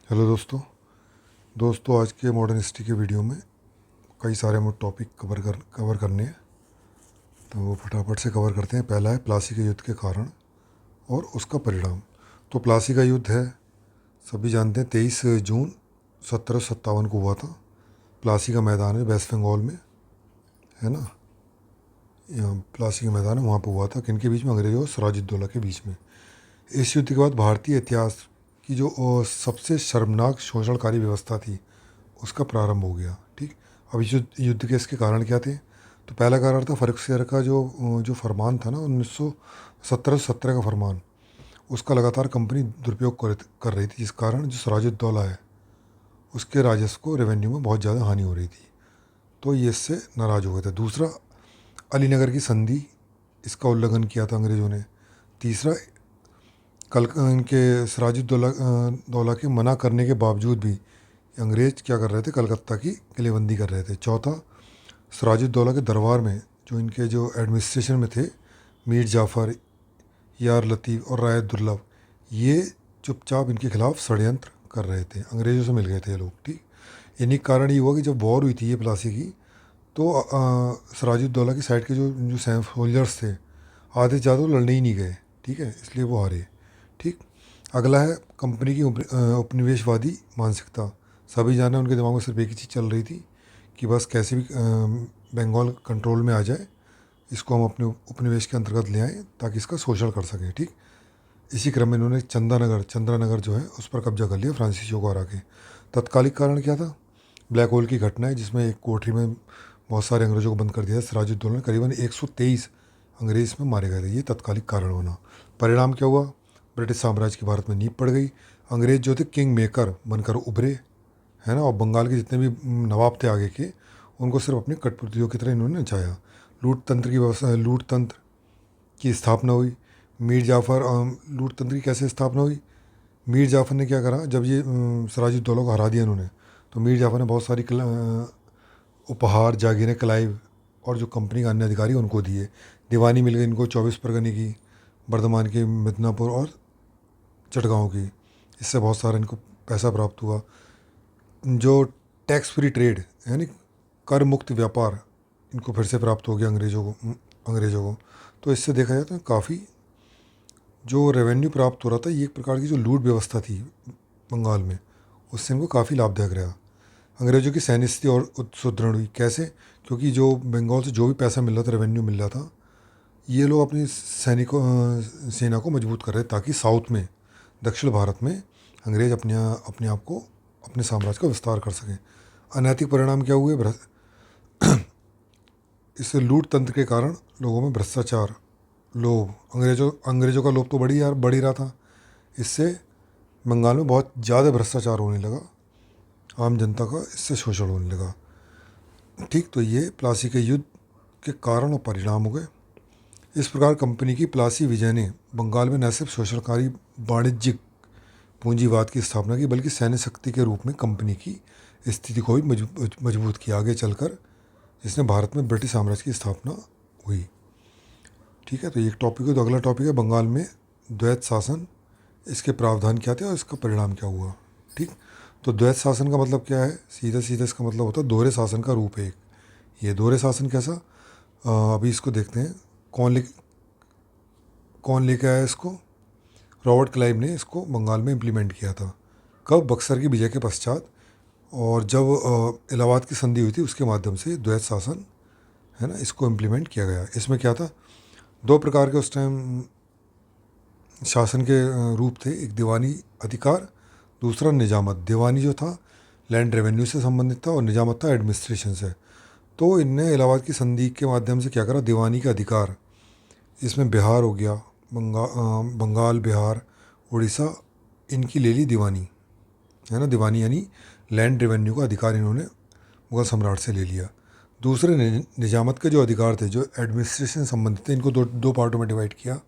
Hello दोस्तों आज के मॉडर्न हिस्ट्री के वीडियो में कई सारे हम टॉपिक कवर करने हैं। तो वो फटाफट से कवर करते हैं। पहला है प्लासी के युद्ध के कारण और उसका परिणाम। तो प्लासी का युद्ध है, सभी जानते हैं, 23 जून 1757 को हुआ था। प्लासी का मैदान है वेस्ट बंगाल में, है ना। यहाँ प्लासी का मैदान है, वहाँ पर हुआ था। किन के बीच में? अंग्रेजों और सिराजुद्दौला के बीच में। इस युद्ध के बाद भारतीय इतिहास की जो सबसे शर्मनाक शोषणकारी व्यवस्था थी उसका प्रारंभ हो गया। ठीक, अब इस युद्ध के इसके कारण क्या थे? तो पहला कारण था फर्रुखसियर का जो फरमान था ना, 1717 का फरमान। उसका लगातार कंपनी दुरुपयोग कर रही थी, जिस कारण जो सिराजुद्दौला है उसके राजस्व को, रेवेन्यू में बहुत ज़्यादा हानि हो रही थी। तो ये इससे नाराज़ हो गए थे। दूसरा, अलीनगर की संधि, इसका उल्लंघन किया था अंग्रेज़ों ने। तीसरा, कल इनके सिराजुद्दौला दौला के मना करने के बावजूद भी अंग्रेज़ क्या कर रहे थे? कलकत्ता की किलेबंदी कर रहे थे। चौथा, सिराजुद्दौला के दरबार में जो एडमिनिस्ट्रेशन में थे, मीर जाफ़र, यार लतीफ़ और राय दुर्लभ, ये चुपचाप इनके खिलाफ षड्यंत्र कर रहे थे। अंग्रेज़ों से मिल गए थे ये लोग। ठीक, इन्हीं कारण ये हुआ कि जब वॉर हुई थी ये प्लासी की, तो सिराजुद्दौला की साइड के जो जो सोल्जर्स थे, आधे से ज़्यादा लड़ने ही नहीं गए। ठीक है, इसलिए वो हारे। ठीक, अगला है कंपनी की उपनिवेशवादी मानसिकता। सभी जाने उनके दिमाग में सिर्फ एक ही चीज़ चल रही थी कि बस कैसे भी बंगाल कंट्रोल में आ जाए, इसको हम अपने उपनिवेश के अंतर्गत ले आएँ ताकि इसका शोषण कर सकें। ठीक, इसी क्रम में इन्होंने चंद्रानगर जो है उस पर कब्जा कर लिया फ्रांसीसियों को हरा के। तत्कालिक कारण क्या था? ब्लैक होल की घटना है, जिसमें एक कोठरी में बहुत सारे अंग्रेज़ों को बंद कर दिया। सिराजुद्दौला ने करीबन 123 अंग्रेज़ में मारे गए थे। ये तत्कालिक कारण होना। परिणाम क्या हुआ? ब्रिटिश साम्राज्य की भारत में नींव पड़ गई। अंग्रेज़ जो थे किंग मेकर बनकर उभरे, है ना। और बंगाल के जितने भी नवाब थे आगे के, उनको सिर्फ अपने कठपुतलियों की तरह इन्होंने नचाया। लूट तंत्र की स्थापना हुई। मीर जाफ़र लूट तंत्र की कैसे स्थापना हुई? मीर जाफ़र ने क्या करा, जब ये सिराजुद्दौला को हरा दिया इन्होंने, तो मीर जाफ़र ने बहुत सारी उपहार, जागीरें क्लाइव और जो कंपनी का अन्य अधिकारी उनको दिए। दीवानी मिल गई इनको 24 परगने की, बर्धमान की, मिदनापुर और चटगांव की। इससे बहुत सारा इनको पैसा प्राप्त हुआ। जो टैक्स फ्री ट्रेड, यानी कर मुक्त व्यापार, इनको फिर से प्राप्त हो गया अंग्रेज़ों को। तो इससे देखा जाए तो काफ़ी जो रेवेन्यू प्राप्त हो रहा था, ये एक प्रकार की जो लूट व्यवस्था थी बंगाल में, उससे इनको काफ़ी लाभदायक रहा। अंग्रेज़ों की सैन्य स्थिति और सुदृढ़ हुई। कैसे? क्योंकि जो बंगाल से जो भी पैसा मिल रहा था, रेवेन्यू मिल रहा था, ये लोग अपनी सेना को मजबूत कर रहे ताकि साउथ में, दक्षिण भारत में अंग्रेज़ अपने आप को, अपने साम्राज्य का विस्तार कर सकें। अनैतिक परिणाम क्या हुए? इससे लूट तंत्र के कारण लोगों में भ्रष्टाचार, लोभ, अंग्रेज़ों का लोभ तो बढ़ ही रहा था। इससे बंगाल में बहुत ज़्यादा भ्रष्टाचार होने लगा, आम जनता का इससे शोषण होने लगा। ठीक, तो ये प्लासी के युद्ध के कारण और परिणाम हो गए। इस प्रकार कंपनी की प्लासी विजय ने बंगाल में न सिर्फ शोषणकारी वाणिज्यिक पूंजीवाद की स्थापना की, बल्कि सैन्य शक्ति के रूप में कंपनी की स्थिति को भी मजबूत किया आगे चलकर, जिसने भारत में ब्रिटिश साम्राज्य की स्थापना हुई। ठीक है, तो ये एक टॉपिक है। तो अगला टॉपिक है बंगाल में द्वैत शासन, इसके प्रावधान क्या थे और इसका परिणाम क्या हुआ। ठीक, तो द्वैत शासन का मतलब क्या है? सीधा सीधा इसका मतलब होता है दोहरे शासन का रूप है एक। ये दोहरे शासन कैसा? अभी इसको देखते हैं। कौन लेके आया इसको? रॉबर्ट क्लाइव ने इसको बंगाल में इम्प्लीमेंट किया था। कब? बक्सर की विजय के पश्चात, और जब इलाहाबाद की संधि हुई थी उसके माध्यम से द्वैत शासन, है ना, इसको इम्प्लीमेंट किया गया। इसमें क्या था? दो प्रकार के उस टाइम शासन के रूप थे। एक दीवानी अधिकार, दूसरा निजामत। दीवानी जो था लैंड रेवेन्यू से संबंधित था और निजामत था एडमिनिस्ट्रेशन से। तो इनने इलाहाबाद की संधि के माध्यम से क्या करा? दीवानी का अधिकार, इसमें बिहार हो गया, बंगाल, बिहार, उड़ीसा, इनकी ले ली दीवानी, है ना। दीवानी यानी लैंड रेवेन्यू का अधिकार इन्होंने मुगल सम्राट से ले लिया। दूसरे निजामत के जो अधिकार थे, जो एडमिनिस्ट्रेशन संबंधित थे, इनको दो पार्टों में डिवाइड किया।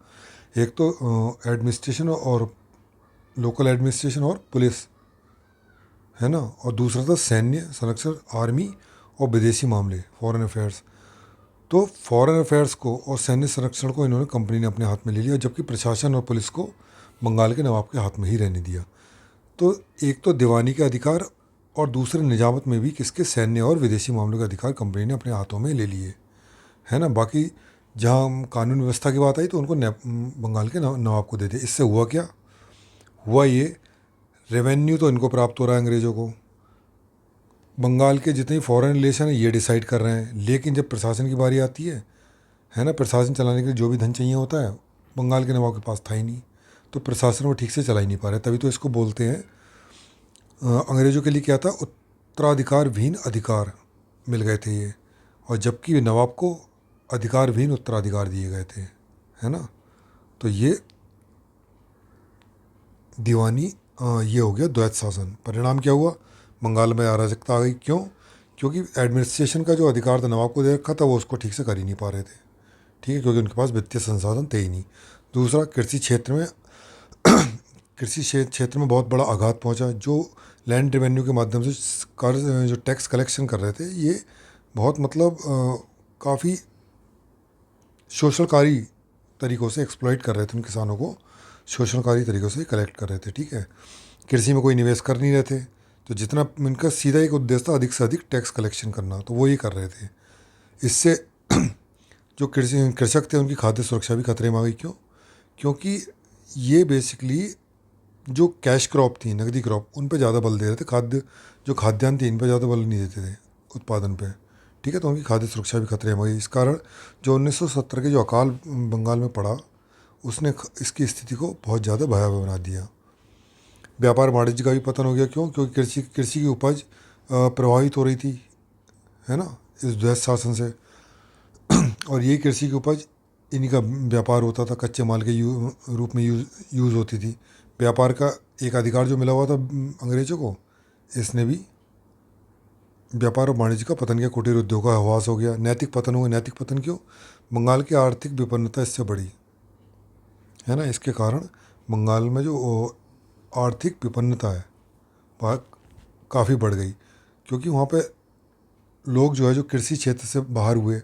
एक तो एडमिनिस्ट्रेशन और लोकल एडमिनिस्ट्रेशन और पुलिस, है ना, और दूसरा था सैन्य संरक्षण, आर्मी, और विदेशी मामले, फॉरेन अफेयर्स। तो फॉरेन अफेयर्स को और सैन्य संरक्षण को इन्होंने कंपनी ने अपने हाथ में ले लिया, जबकि प्रशासन और पुलिस को बंगाल के नवाब के हाथ में ही रहने दिया। तो एक तो दीवानी के अधिकार और दूसरे निजामत में भी किसके सैन्य और विदेशी मामलों के अधिकार कंपनी ने अपने हाथों में ले लिए, है ना। बाकी जहाँ कानून व्यवस्था की बात आई तो उनको बंगाल के नवाब को दे दिया। इससे हुआ क्या, हुआ ये, रेवेन्यू तो इनको प्राप्त हो रहा है अंग्रेज़ों को, बंगाल के जितने फॉरेन रिलेशन है ये डिसाइड कर रहे हैं, लेकिन जब प्रशासन की बारी आती है ना, प्रशासन चलाने के लिए जो भी धन चाहिए होता है बंगाल के नवाब के पास था ही नहीं, तो प्रशासन वो ठीक से चला ही नहीं पा रहे। तभी तो इसको बोलते हैं, अंग्रेज़ों के लिए क्या था, उत्तराधिकार विहीन अधिकार मिल गए थे ये, और जबकि नवाब को अधिकार विहीन उत्तराधिकार दिए गए थे, है ना। तो ये दीवानी ये हो गया द्वैत शासन। परिणाम क्या हुआ, बंगाल में अराजकता आ गई। क्यों, क्योंकि एडमिनिस्ट्रेशन का जो अधिकार था नवाब को दे रखा था वो उसको ठीक से कर ही नहीं पा रहे थे, ठीक है, क्योंकि उनके पास वित्तीय संसाधन थे ही नहीं। दूसरा, कृषि क्षेत्र में क्षेत्र में बहुत बड़ा आघात पहुंचा। जो लैंड रेवेन्यू के माध्यम से कर्ज जो टैक्स कलेक्शन कर रहे थे ये बहुत मतलब काफ़ी शोषणकारी तरीक़ों से एक्सप्लॉइट कर रहे थे, उन किसानों को शोषणकारी तरीक़ों से कलेक्ट कर रहे थे, ठीक है। कृषि में कोई निवेश कर नहीं रहे थे, तो जितना इनका सीधा एक उद्देश्य था अधिक से अधिक टैक्स कलेक्शन करना, तो वो ये कर रहे थे। इससे जो कृषक थे उनकी खाद्य सुरक्षा भी खतरे में आ गई। क्यों, क्योंकि ये बेसिकली जो कैश क्रॉप थी, नकदी क्रॉप, उन पे ज़्यादा बल दे रहे थे, जो खाद्यान्न थे इन पे ज़्यादा बल नहीं देते थे उत्पादन पे, ठीक है। तो उनकी खाद्य सुरक्षा भी खतरे में आ गई। इस कारण जो 1970 के जो अकाल बंगाल में पड़ा उसने इसकी स्थिति को बहुत ज़्यादा भयावह बना दिया। व्यापार वाणिज्य का भी पतन हो गया। क्यों, क्योंकि कृषि की उपज प्रभावित हो रही थी, है ना, इस द्वैत शासन से। और यही कृषि की उपज इन्हीं का व्यापार होता था, कच्चे माल के रूप में यूज़ होती थी। व्यापार का एक अधिकार जो मिला हुआ था अंग्रेज़ों को, इसने भी व्यापार और वाणिज्य का पतन किया, कुटीर उद्योग का ह्रास हो गया। नैतिक पतन हुआ। नैतिक पतन क्यों, बंगाल की आर्थिक विपन्नता इससे बढ़ी, है ना। इसके कारण बंगाल में जो आर्थिक विपन्नता है वह काफ़ी बढ़ गई, क्योंकि वहाँ पे लोग जो है जो कृषि क्षेत्र से बाहर हुए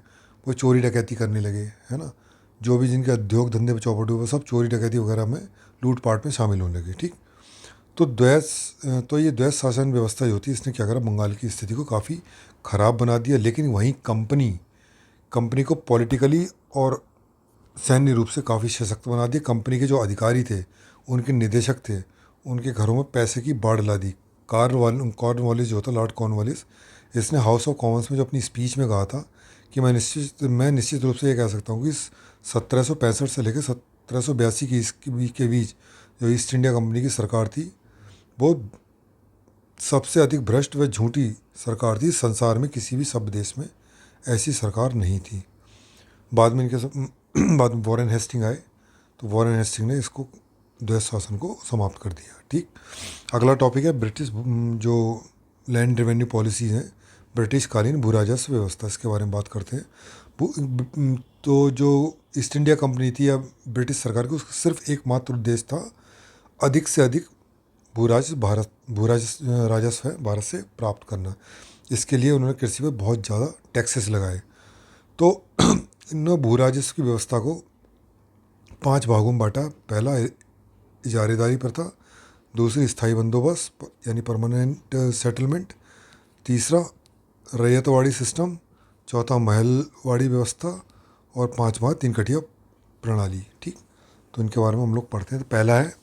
वो चोरी डकैती करने लगे, है ना। जो भी जिनके उद्योग धंधे पे चौपट हुए सब चोरी डकैती वगैरह में लूटपाट में शामिल होने लगे, ठीक। तो ये द्वैत शासन व्यवस्था जो होती है इसने क्या करा, बंगाल की स्थिति को काफ़ी ख़राब बना दिया। लेकिन वहीं कंपनी को पॉलिटिकली और सैन्य रूप से काफ़ी सशक्त बना दिया। कंपनी के जो अधिकारी थे, उनके निदेशक थे, उनके घरों में पैसे की बाढ़ ला दी। कॉर्नवालिस जो था, लॉर्ड कॉर्नवालिस, इसने हाउस ऑफ कॉमन्स में जो अपनी स्पीच में कहा था कि मैं निश्चित रूप से ये कह सकता हूँ कि 1765 से लेकर 1782 के बीच जो ईस्ट इंडिया कंपनी की सरकार थी वो सबसे अधिक भ्रष्ट व झूठी सरकार थी। संसार में किसी भी सभ्य देश में ऐसी सरकार नहीं थी। बाद में बाद में वॉरेन हेस्टिंग आए, तो वॉरेन हेस्टिंग ने इसको द्वैत शासन को समाप्त कर दिया, ठीक। अगला टॉपिक है ब्रिटिश जो लैंड रेवेन्यू पॉलिसीज़ हैं, ब्रिटिश कालीन भू राजस्व व्यवस्था, इसके बारे में बात करते हैं। तो जो ईस्ट इंडिया कंपनी थी या ब्रिटिश सरकार की, उसका सिर्फ एकमात्र उद्देश्य था अधिक से अधिक भू राजस्व है भारत से प्राप्त करना। इसके लिए उन्होंने कृषि पर बहुत ज़्यादा टैक्सेस लगाए। तो इन भू राजस्व की व्यवस्था को 5 भागों में बांटा। पहला इजारेदारी प्रथा, दूसरी स्थायी बंदोबस्त यानी परमानेंट सेटलमेंट, तीसरा रैयतवाड़ी सिस्टम, चौथा महलवाड़ी व्यवस्था और पांचवा तीन कटिया प्रणाली, ठीक। तो इनके बारे में हम लोग पढ़ते हैं। तो पहला है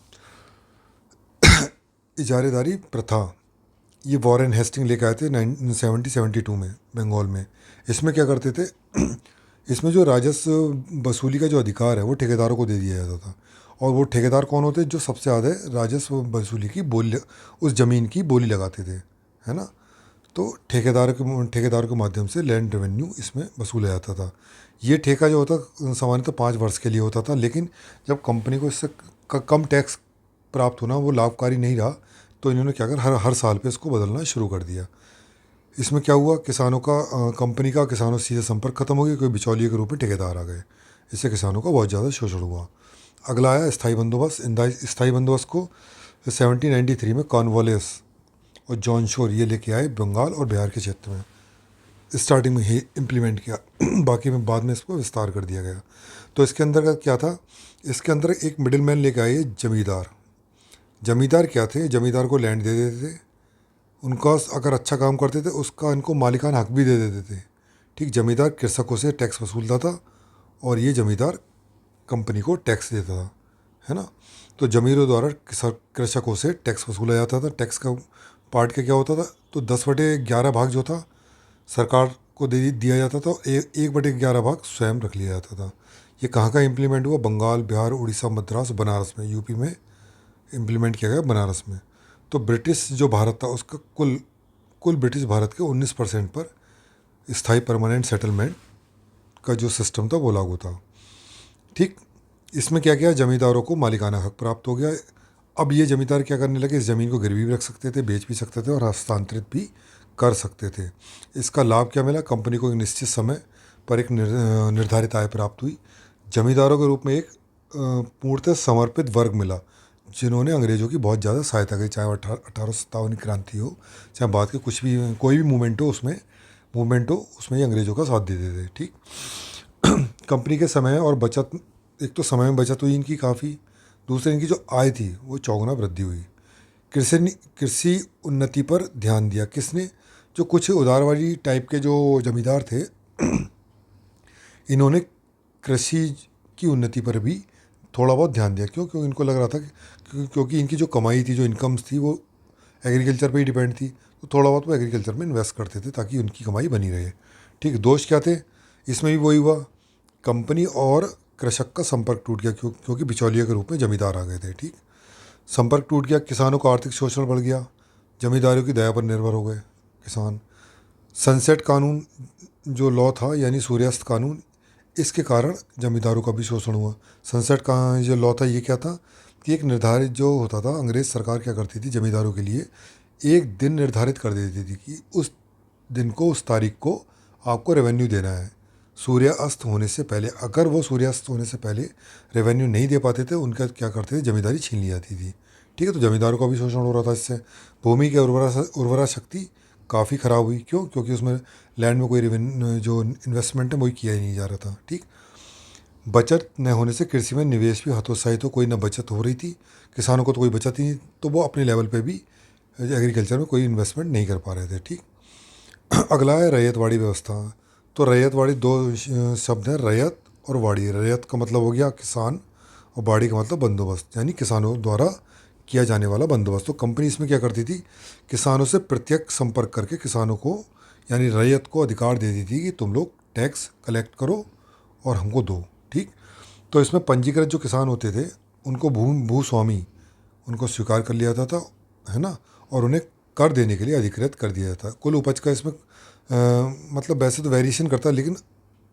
इजारेदारी प्रथा। ये वॉरेन हेस्टिंग लेकर आए थे 1772 में बंगाल में। इसमें क्या करते थे इसमें जो राजस्व वसूली का जो अधिकार है वो ठेकेदारों को दे दिया जाता था। और वो ठेकेदार कौन होते, जो सबसे ज़्यादा राजस्व वसूली की बोली, उस ज़मीन की बोली लगाते थे, है ना। तो ठेकेदार के माध्यम से लैंड रेवेन्यू इसमें वसूला जाता था। ये ठेका जो होता सामान्यतः 5 वर्ष के लिए होता था, लेकिन जब कंपनी को इससे कम टैक्स प्राप्त होना वो लाभकारी नहीं रहा, तो इन्होंने क्या कर हर साल पे इसको बदलना शुरू कर दिया। इसमें क्या हुआ, किसानों का कंपनी का किसानों से सीधे संपर्क खत्म हो गया, कोई बिचौलिए के रूप में ठेकेदार आ गए। इससे किसानों का बहुत ज़्यादा शोषण हुआ। अगला आया स्थायी बंदोबस्त। स्थायी बंदोबस्त को 1793 में कॉर्नवालिस और जॉन शोर ये लेके आए बंगाल और बिहार के क्षेत्र में, स्टार्टिंग में ही इम्प्लीमेंट किया। बाकी में बाद में इसको विस्तार कर दिया गया। तो इसके अंदर का क्या था, इसके अंदर एक मिडिल मैन लेके आए जमींदार। जमींदार क्या थे, जमींदार को लैंड दे देते थे, उनका अगर अच्छा काम करते थे उसका इनको मालिकाना हक भी दे देते थे। ठीक, जमींदार कृषकों से टैक्स वसूलता था और ये जमींदार कंपनी को टैक्स देता था, है ना। तो जमीरों द्वारा कृषकों से टैक्स वसूला जाता था। टैक्स का पार्ट का क्या होता था, तो 10/11 भाग जो था सरकार को दे दिया जाता था, 1/11 भाग स्वयं रख लिया जाता था। ये कहाँ का इम्प्लीमेंट हुआ, बंगाल, बिहार, उड़ीसा, मद्रास, बनारस में, यूपी में इम्प्लीमेंट किया गया, बनारस में। तो ब्रिटिश जो भारत था उसका कुल कुल ब्रिटिश भारत के 19% पर स्थायी परमानेंट सेटलमेंट का जो सिस्टम था वो लागू था। ठीक, इसमें क्या किया, जमींदारों को मालिकाना हक प्राप्त हो गया। अब ये जमींदार क्या करने लगे, इस ज़मीन को गिरवी भी रख सकते थे, बेच भी सकते थे और हस्तांतरित भी कर सकते थे। इसका लाभ क्या मिला, कंपनी को एक निश्चित समय पर एक निर्धारित आय प्राप्त हुई। जमींदारों के रूप में एक पूर्णतः समर्पित वर्ग मिला जिन्होंने अंग्रेज़ों की बहुत ज़्यादा सहायता की, चाहे 1857 की क्रांति हो, चाहे बाद के कुछ भी कोई भी मूवमेंट हो उसमें ये अंग्रेज़ों का साथ देते थे। ठीक, कंपनी के समय और बचत, एक तो समय में बचत हुई इनकी काफ़ी, दूसरे इनकी जो आय थी वो चौगुना वृद्धि हुई। कृषि उन्नति पर ध्यान दिया किसने, जो कुछ उदारवादी टाइप के जो जमींदार थे इन्होंने कृषि की उन्नति पर भी थोड़ा बहुत ध्यान दिया। क्यों, क्योंकि इनको लग रहा था क्योंकि इनकी जो कमाई थी, जो इनकम्स थी, वो एग्रीकल्चर पे ही डिपेंड थी, तो थोड़ा बहुत वो एग्रीकल्चर में इन्वेस्ट करते थे ताकि उनकी कमाई बनी रहे। ठीक, दोष क्या थे, इसमें भी वही हुआ, कंपनी और कृषक का संपर्क टूट गया क्योंकि बिचौलिया के रूप में जमींदार आ गए थे। ठीक, संपर्क टूट गया, किसानों का आर्थिक शोषण बढ़ गया, जमींदारों की दया पर निर्भर हो गए किसान। सनसेट कानून जो लॉ था, यानी सूर्यास्त कानून, इसके कारण जमींदारों का भी शोषण हुआ। सनसेट का जो लॉ था ये क्या था कि एक निर्धारित जो होता था, अंग्रेज़ सरकार क्या करती थी, जमींदारों के लिए एक दिन निर्धारित कर देती थी कि उस दिन को, उस तारीख को आपको रेवेन्यू देना है सूर्यास्त होने से पहले। अगर वो सूर्यास्त होने से पहले रेवेन्यू नहीं दे पाते थे, उनका क्या करते थे, जमींदारी छीन ली जाती थी। ठीक है, तो जमींदारों का भी शोषण हो रहा था इससे। भूमि की उर्वरा शक्ति काफ़ी ख़राब हुई। क्यों, क्योंकि उसमें लैंड में कोई रेवेन्यू जो इन्वेस्टमेंट है वही किया ही नहीं जा रहा था। ठीक, बचत न होने से कृषि में निवेश भी हतोत्साहित हो, कोई ना बचत हो रही थी, किसानों को तो कोई बचत ही नहीं, तो वो अपने लेवल पे भी एग्रीकल्चर में कोई इन्वेस्टमेंट नहीं कर पा रहे थे। ठीक, अगला है रैयतवाड़ी व्यवस्था। तो रैयतवाड़ी दो शब्द हैं, रैयत और वाड़ी। रैयत का मतलब हो गया किसान और वाड़ी का मतलब बंदोबस्त, यानी किसानों द्वारा किया जाने वाला बंदोबस्त। तो कंपनी इसमें क्या करती थी, किसानों से प्रत्यक्ष संपर्क करके किसानों को, यानी रैयत को अधिकार दे दी थी कि तुम लोग टैक्स कलेक्ट करो और हमको दो। ठीक, तो इसमें पंजीकृत जो किसान होते थे उनको भूस्वामी उनको स्वीकार कर लिया जाता था, है ना, और उन्हें कर देने के लिए अधिकृत कर दिया जाता। कुल उपज का इसमें मतलब वैसे तो वेरिएशन करता है, लेकिन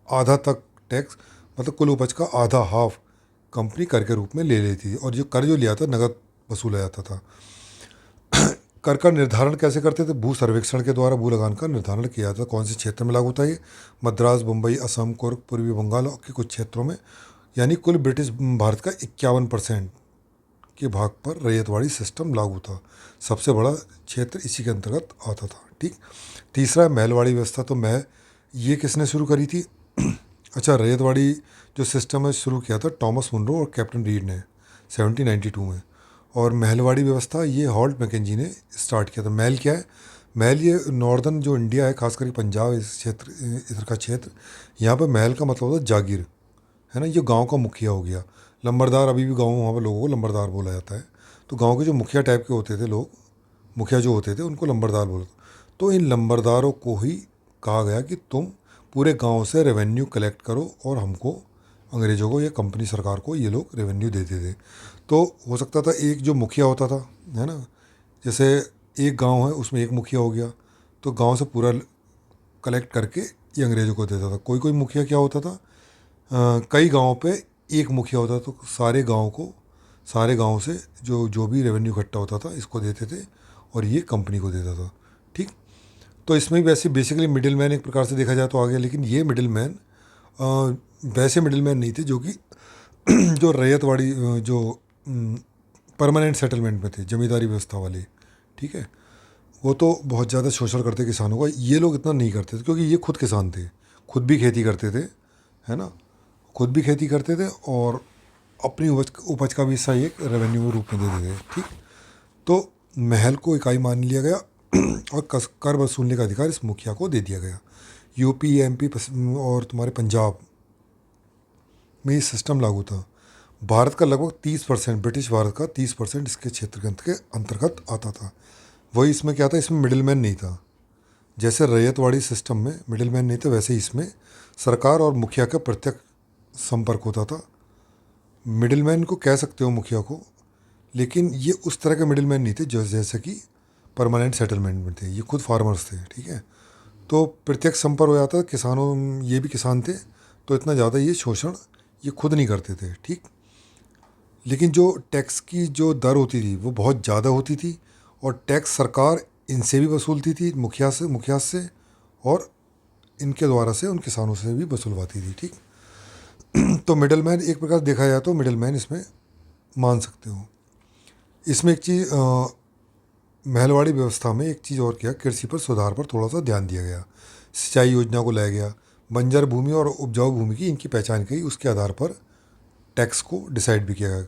आधा तक टैक्स, मतलब कुल उपज का आधा, हाफ कंपनी कर के रूप में ले लेती थी, और जो कर जो लिया था नगद वसूला जाता था। कर का निर्धारण कैसे करते थे, भू सर्वेक्षण के द्वारा भू लगान का निर्धारण किया जाता था। कौन से क्षेत्र में लागू था ये, मद्रास, मुंबई, असम, कुर्ग, पूर्वी बंगाल के कुछ क्षेत्रों में, यानी कुल ब्रिटिश भारत का 51% के भाग पर रैयतवाड़ी सिस्टम लागू था। सबसे बड़ा क्षेत्र इसी के अंतर्गत आता था। ठीक, तीसरा है महलवाड़ी व्यवस्था। तो ये किसने शुरू करी थी अच्छा, रैयतवाड़ी जो सिस्टम है शुरू किया था टॉमस मुनरो और कैप्टन रीड ने 1792 में। और महलवाड़ी व्यवस्था ये हॉल्ट मैकेंजी ने स्टार्ट किया था। महल क्या है, महल ये नॉर्दर्न जो इंडिया है, खास करके पंजाब, इस क्षेत्र, इधर का क्षेत्र, यहाँ पर महल का मतलब होता है जागीर, है ना। ये गांव का मुखिया हो गया। लंबरदार, अभी भी गाँव वहाँ पर लोगों को लंबरदार बोला जाता है। तो गांव के जो मुखिया टाइप के होते थे लोग, मुखिया जो होते थे उनको लंबरदार बोलते। तो इन लंबरदारों को ही कहा गया कि तुम पूरे गांव से रेवेन्यू कलेक्ट करो और हमको, अंग्रेज़ों को या कंपनी सरकार को ये लोग रेवेन्यू देते थे। तो हो सकता था एक जो मुखिया होता था, है ना, जैसे एक गांव है उसमें एक मुखिया हो गया, तो गांव से पूरा कलेक्ट करके ये अंग्रेज़ों को देता था। कोई कोई मुखिया क्या होता था, कई गाँव पे एक मुखिया होता, तो सारे गांव से जो जो भी रेवेन्यू इकट्ठा होता था इसको देते थे और ये कंपनी को देता था। ठीक, तो इसमें वैसे बेसिकली मिडिल मैन एक प्रकार से देखा जाए तो आ गया, लेकिन ये मिडिल मैन वैसे मिडिल मैन नहीं थे जो कि जो रैयतवाड़ी जो परमानेंट सेटलमेंट में थे, जमींदारी व्यवस्था वाले। ठीक है, वो तो बहुत ज़्यादा शोषण करते किसानों का। ये लोग इतना नहीं करते थे क्योंकि ये खुद किसान थे, खुद भी खेती करते थे, है ना, खुद भी खेती करते थे और अपनी उपज का भी हिस्सा एक रेवेन्यू के रूप में दे देते थे। ठीक, तो महल को इकाई मान लिया गया और कर वसूलने का अधिकार इस मुखिया को दे दिया गया। यूपी, एमपी और तुम्हारे पंजाब में ये सिस्टम लागू था। भारत का लगभग 30%, ब्रिटिश भारत का 30% इसके क्षेत्र के अंतर्गत आता था। वही इसमें क्या था, इसमें मिडिल मैन नहीं था। जैसे रैयतवाड़ी सिस्टम में मिडिल मैन नहीं था, वैसे ही इसमें सरकार और मुखिया का प्रत्यक्ष संपर्क होता था। मिडिल मैन को कह सकते हो मुखिया को, लेकिन ये उस तरह के मिडिल मैन नहीं थे जो जैसे कि परमानेंट सेटलमेंट में थे। ये खुद फार्मर्स थे, ठीक है। तो प्रत्यक्ष संपर्क हो जाता, किसानों, ये भी किसान थे, तो इतना ज़्यादा ये शोषण ये खुद नहीं करते थे, ठीक। लेकिन जो टैक्स की जो दर होती थी वो बहुत ज़्यादा होती थी, और टैक्स सरकार इनसे भी वसूलती थी, मुखिया से और इनके द्वारा से उन किसानों से भी वसूलवाती थी, ठीक। तो मिडल मैन एक प्रकार देखा जाए तो मिडल मैन इसमें मान सकते हो। इसमें एक चीज़ महलवाड़ी व्यवस्था में एक चीज़ और किया, कृषि पर सुधार पर थोड़ा सा ध्यान दिया गया। सिंचाई योजना को लाया गया, बंजर भूमि और उपजाऊ भूमि की इनकी पहचान की, उसके आधार पर टैक्स को डिसाइड भी किया गया।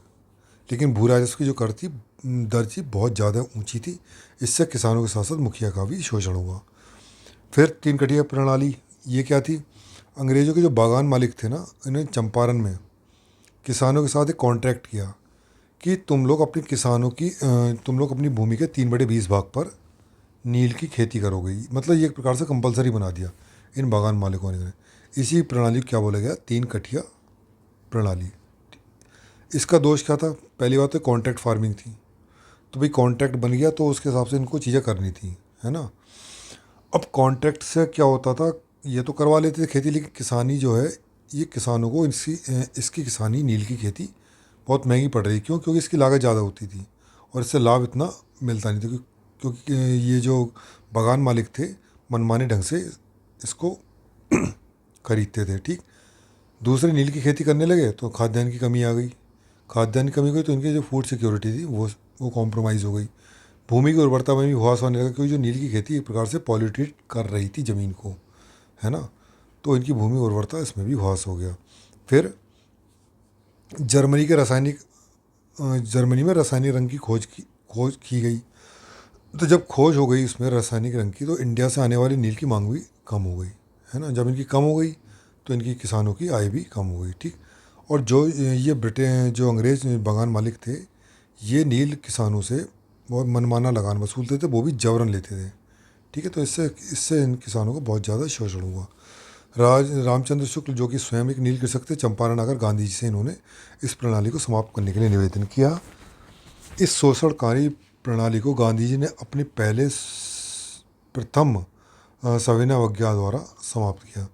लेकिन भू राजस्व की जो कर थी, दर थी, बहुत ज़्यादा ऊंची थी। इससे किसानों के साथ साथ मुखिया का भी शोषण हुआ। फिर 3 कटिया प्रणाली, ये क्या थी, अंग्रेज़ों के जो बागान मालिक थे ना, इन्होंने चंपारण में किसानों के साथ एक कॉन्ट्रैक्ट किया कि तुम लोग अपनी भूमि के 3/20 भाग पर नील की खेती करोगे। मतलब ये एक प्रकार से कंपलसरी बना दिया इन बागान मालिकों ने। इसी प्रणाली को क्या बोला गया, 3 कटिया प्रणाली। इसका दोष क्या था, पहली बात तो कॉन्ट्रैक्ट फार्मिंग थी। तो भाई कॉन्ट्रैक्ट बन गया तो उसके हिसाब से इनको चीज़ें करनी थी, है ना। अब कॉन्ट्रैक्ट से क्या होता था, ये तो करवा लेते थे खेती, लेकिन किसानी जो है, ये किसानों को इसकी किसानी, नील की खेती बहुत महंगी पड़ रही। क्यों? क्योंकि इसकी लागत ज़्यादा होती थी और इससे लाभ इतना मिलता नहीं था, क्योंकि ये जो बागान मालिक थे मनमाने ढंग से इसको खरीदते थे, ठीक। दूसरे नील की खेती करने लगे तो खाद्यान्न की कमी आ गई। खाद्यान्न की कमी हुई तो इनकी जो फूड सिक्योरिटी थी वो कॉम्प्रोमाइज़ हो गई। भूमि की उर्वरता में भी हुआस होने लगा, क्योंकि जो नील की खेती एक प्रकार से पॉल्यूटेड कर रही थी ज़मीन को, है ना। तो इनकी भूमि उर्वरता इसमें भी हुआस हो गया। फिर जर्मनी में रासायनिक रंग की खोज की गई। तो जब खोज हो गई इसमें रासायनिक रंग की, तो इंडिया से आने वाली नील की मांग भी कम हो गई, है ना। जब इनकी कम हो गई तो इनकी किसानों की आय भी कम हो गई, ठीक। और जो अंग्रेज बागान मालिक थे, ये नील किसानों से बहुत मनमाना लगान वसूलते थे, वो भी जबरन लेते थे, ठीक है। तो इससे इससे इन किसानों को बहुत ज़्यादा शोषण हुआ। रामचंद्र शुक्ल, जो कि स्वयं एक नील कृषक थे, चंपारण आकर गांधी जी से इन्होंने इस प्रणाली को समाप्त करने के लिए निवेदन किया। इस शोषणकारी प्रणाली को गांधी जी ने अपने प्रथम सविनय अवज्ञा द्वारा समाप्त किया।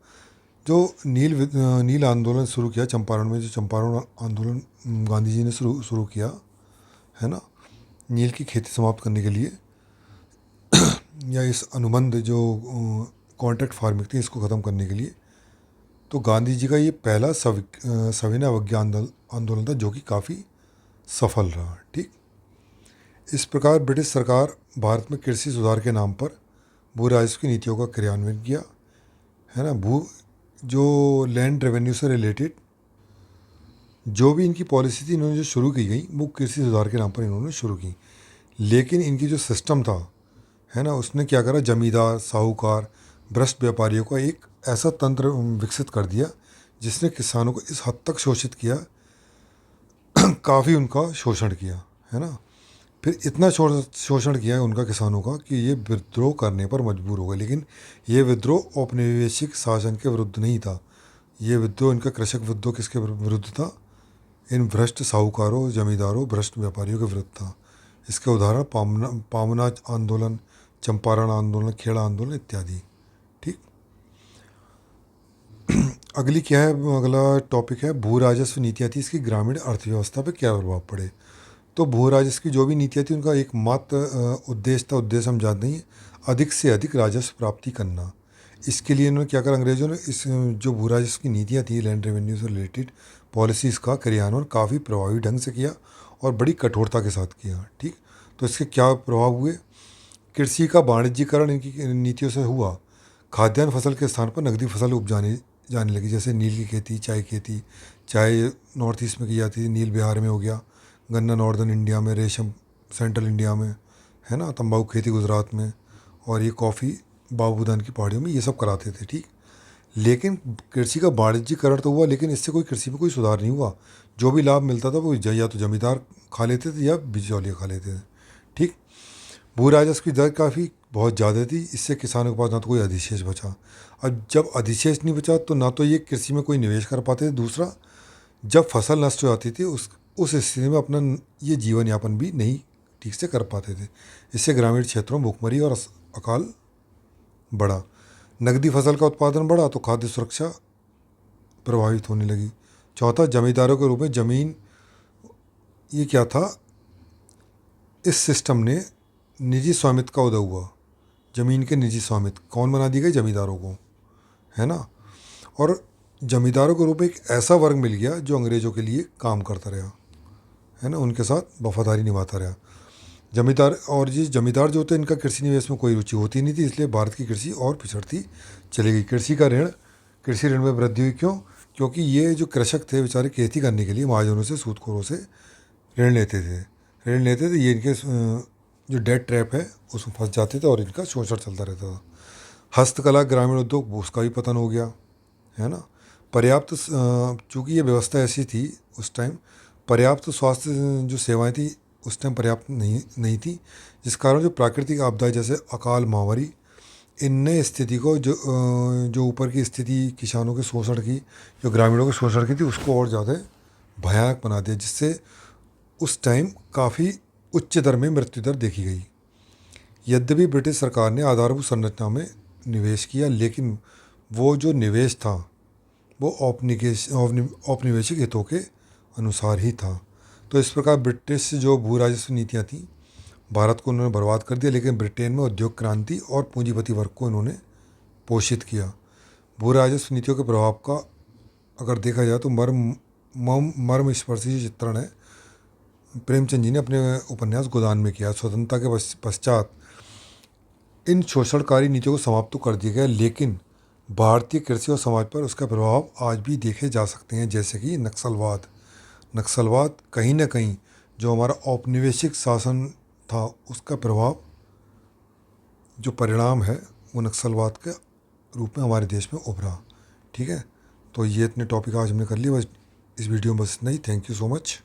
जो नील आंदोलन शुरू किया चंपारण में, जो चंपारण आंदोलन गांधी जी ने शुरू किया, है ना, नील की खेती समाप्त करने के लिए, या इस अनुबंध जो कॉन्ट्रैक्ट फार्मिंग थी इसको ख़त्म करने के लिए, तो गांधी जी का ये पहला सविनय अवज्ञा आंदोलन था, जो कि काफ़ी सफल रहा, ठीक। इस प्रकार ब्रिटिश सरकार भारत में कृषि सुधार के नाम पर भू राजस्व की नीतियों का क्रियान्वयन किया, है ना। जो लैंड रेवेन्यू से रिलेटेड जो भी इनकी पॉलिसी थी, इन्होंने जो शुरू की गई, वो कृषि सुधार के नाम पर इन्होंने शुरू की। लेकिन इनकी जो सिस्टम था, है ना, उसने क्या करा, जमींदार, साहूकार, भ्रष्ट व्यापारियों का एक ऐसा तंत्र विकसित कर दिया जिसने किसानों को इस हद तक शोषित किया, काफ़ी उनका शोषण किया, है ना। फिर इतना शोषण किया है उनका किसानों का कि ये विद्रोह करने पर मजबूर हो गए। लेकिन ये विद्रोह औपनिवेशिक शासन के विरुद्ध नहीं था। ये विद्रोह, इनका कृषक विद्रोह किसके विरुद्ध था, इन भ्रष्ट साहूकारों, जमींदारों, भ्रष्ट व्यापारियों के विरुद्ध था। इसके उदाहरण पामना आंदोलन, चंपारण आंदोलन, खेड़ा आंदोलन इत्यादि, ठीक। अगला टॉपिक है भू राजस्व नीतियाँ थी, इसकी ग्रामीण अर्थव्यवस्था पर क्या प्रभाव पड़े। तो भू राजस्व की जो भी नीतियाँ थी, उनका एकमात्र उद्देश्य हम जानते हैं, अधिक से अधिक राजस्व प्राप्ति करना। इसके लिए इन्होंने क्या करा, अंग्रेज़ों ने इस जो भू राजस्व की नीतियाँ थी, लैंड रेवेन्यू से रिलेटेड पॉलिसीज़ का क्रियान्वयन काफ़ी प्रभावी ढंग से किया और बड़ी कठोरता के साथ किया, ठीक। तो इसके क्या प्रभाव हुए, कृषि का वाणिज्यीकरण इनकी नीतियों से हुआ। खाद्यान्न फसल के स्थान पर नकदी फसल उपजाने जाने लगी, जैसे नील की खेती, चाय नॉर्थ ईस्ट में की जाती थी, नील बिहार में हो गया, गन्ना नॉर्दर्न इंडिया में, रेशम सेंट्रल इंडिया में, है ना, तंबाकू खेती गुजरात में, और ये कॉफ़ी बाबूदान की पहाड़ियों में, ये सब कराते थे। ठीक, लेकिन कृषि का वाणिज्यिकरण तो हुआ, लेकिन इससे कोई कृषि में कोई सुधार नहीं हुआ। जो भी लाभ मिलता था वो या तो जमींदार खा लेते थे या बिचौलिए खा लेते थे। ठीक, भू राजस्व की दर काफ़ी बहुत ज़्यादा थी, इससे किसानों के पास ना तो कोई अधिशेष बचा। अब जब अधिशेष नहीं बचा तो ना तो ये कृषि में कोई निवेश कर पाते थे, दूसरा जब फसल नष्ट हो जाती थी उस स्थिति में अपना ये जीवन यापन भी नहीं ठीक से कर पाते थे। इससे ग्रामीण क्षेत्रों में भूखमरी और अकाल बढ़ा। नकदी फसल का उत्पादन बढ़ा तो खाद्य सुरक्षा प्रभावित होने लगी। चौथा, जमींदारों के रूप में ज़मीन, ये क्या था, इस सिस्टम ने निजी स्वामित्व का उदय हुआ। ज़मीन के निजी स्वामित्व कौन बना दी गई? जमींदारों को, है ना। और जमींदारों के रूप में एक ऐसा वर्ग मिल गया जो अंग्रेज़ों के लिए काम करता रहा, है ना, उनके साथ वफादारी निभाता रहा। जमींदार, और ये जमींदार जो होते हैं इनका कृषि निवेश में कोई रुचि होती नहीं थी, इसलिए भारत की कृषि और पिछड़ती चली गई। कृषि ऋण में वृद्धि हुई। क्यों? क्योंकि ये जो कृषक थे बेचारे खेती करने के लिए महाजनों से, सूदखोरों से ऋण लेते थे। ये इनके जो डेट ट्रैप है उसमें फंस जाते थे और इनका शोषण चलता रहता था। हस्तकला, ग्रामीण उद्योग, उसका भी पतन हो गया, है ना। पर्याप्त, चूँकि ये व्यवस्था ऐसी थी उस टाइम, पर्याप्त स्वास्थ्य जो सेवाएं थी उस टाइम पर्याप्त नहीं थी, जिस कारण जो प्राकृतिक आपदाएं जैसे अकाल, महामारी, इनने स्थिति को जो ऊपर की स्थिति किसानों के शोषण की, जो ग्रामीणों के शोषण की थी, उसको और ज़्यादा भयानक बना दिया, जिससे उस टाइम काफ़ी उच्च दर में मृत्यु दर देखी गई। यद्यपि ब्रिटिश सरकार ने आधारभूत संरचना में निवेश किया, लेकिन वो जो निवेश था वो औपनिवेशिक हितों के अनुसार ही था। तो इस प्रकार ब्रिटिश जो भू राजस्व नीतियाँ थीं, भारत को उन्होंने बर्बाद कर दिया, लेकिन ब्रिटेन में उद्योग क्रांति और पूंजीपति वर्ग को इन्होंने पोषित किया। भू राजस्व नीतियों के प्रभाव का अगर देखा जाए तो मर्मस्पर्शी चित्रण है प्रेमचंद जी ने अपने उपन्यास गोदान में किया। स्वतंत्रता के पश्चात इन शोषणकारी नीतियों को समाप्त तो कर दिया गया, लेकिन भारतीय कृषि और समाज पर उसका प्रभाव आज भी देखे जा सकते हैं, जैसे कि नक्सलवाद कहीं ना कहीं जो हमारा औपनिवेशिक शासन था उसका प्रभाव, जो परिणाम है वो नक्सलवाद के रूप में हमारे देश में उभरा। ठीक है, तो ये इतने टॉपिक आज हमने कर लिए, बस इस वीडियो में बस इतना ही। Thank you so much.